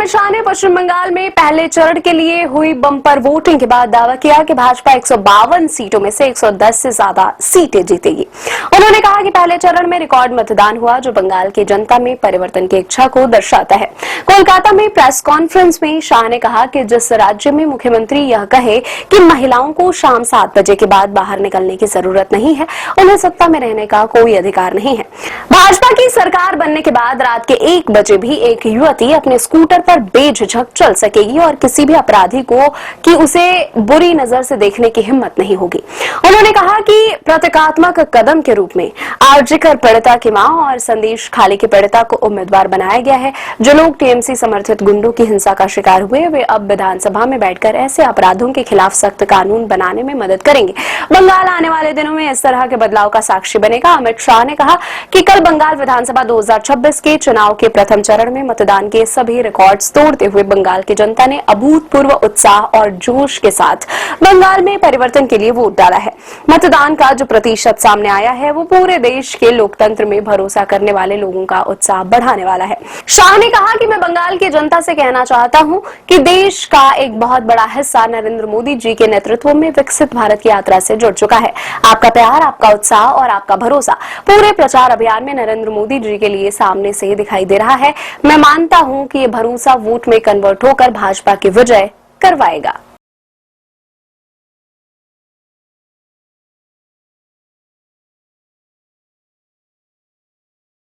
अमित शाह ने पश्चिम बंगाल में पहले चरण के लिए हुई बम्पर वोटिंग के बाद दावा किया कि भाजपा 152 सीटों में से 110 से ज्यादा सीटें जीतेगी। उन्होंने कहा कि पहले चरण में रिकॉर्ड मतदान हुआ, जो बंगाल की जनता में परिवर्तन की इच्छा को दर्शाता है। कोलकाता में प्रेस कॉन्फ्रेंस में शाह ने कहा कि जिस राज्य में मुख्यमंत्री यह कहे कि महिलाओं को शाम 7 बजे के बाद बाहर निकलने की जरूरत नहीं है, उन्हें सत्ता में रहने का कोई अधिकार नहीं है। भाजपा की सरकार बनने के बाद रात के 1 बजे भी एक युवती अपने स्कूटर पर बेझिझक चल सकेगी और किसी भी अपराधी को कि उसे बुरी नजर से देखने की हिम्मत नहीं होगी। उन्होंने कहा कि प्रतीकात्मक कदम के रूप में आरजीकर पीड़िता की मां और संदेश खाली की पीड़िता को उम्मीदवार बनाया गया है। जो लोग टीएमसी समर्थित गुंडों की हिंसा का शिकार हुए, वे अब विधानसभा में बैठकर ऐसे अपराधों के खिलाफ सख्त कानून बनाने में मदद करेंगे। बंगाल आने वाले दिनों में इस तरह के बदलाव का साक्षी बनेगा। अमित शाह ने कहा कि कल बंगाल विधानसभा 2026 के चुनाव के प्रथम चरण में मतदान के सभी रिकॉर्ड्स तोड़ते हुए बंगाल की जनता ने अभूतपूर्व उत्साह और जोश के साथ बंगाल में परिवर्तन के लिए वोट डाला है। मतदान का जो प्रतिशत सामने आया है, वो पूरे देश के लोकतंत्र में भरोसा करने वाले लोगों का उत्साह बढ़ाने वाला है। शाह ने कहा कि मैं बंगाल की जनता से कहना चाहता हूं कि देश का एक बहुत बड़ा हिस्सा नरेंद्र मोदी जी के नेतृत्व में विकसित भारत की यात्रा से जुड़ चुका है। आपका प्यार, आपका उत्साह और आपका भरोसा पूरे प्रचार अभियान में नरेंद्र मोदी जी के लिए सामने से दिखाई दे रहा है। मैं मानता हूं कि ये भरोसा वोट में कन्वर्ट होकर भाजपा की विजय करवाएगा।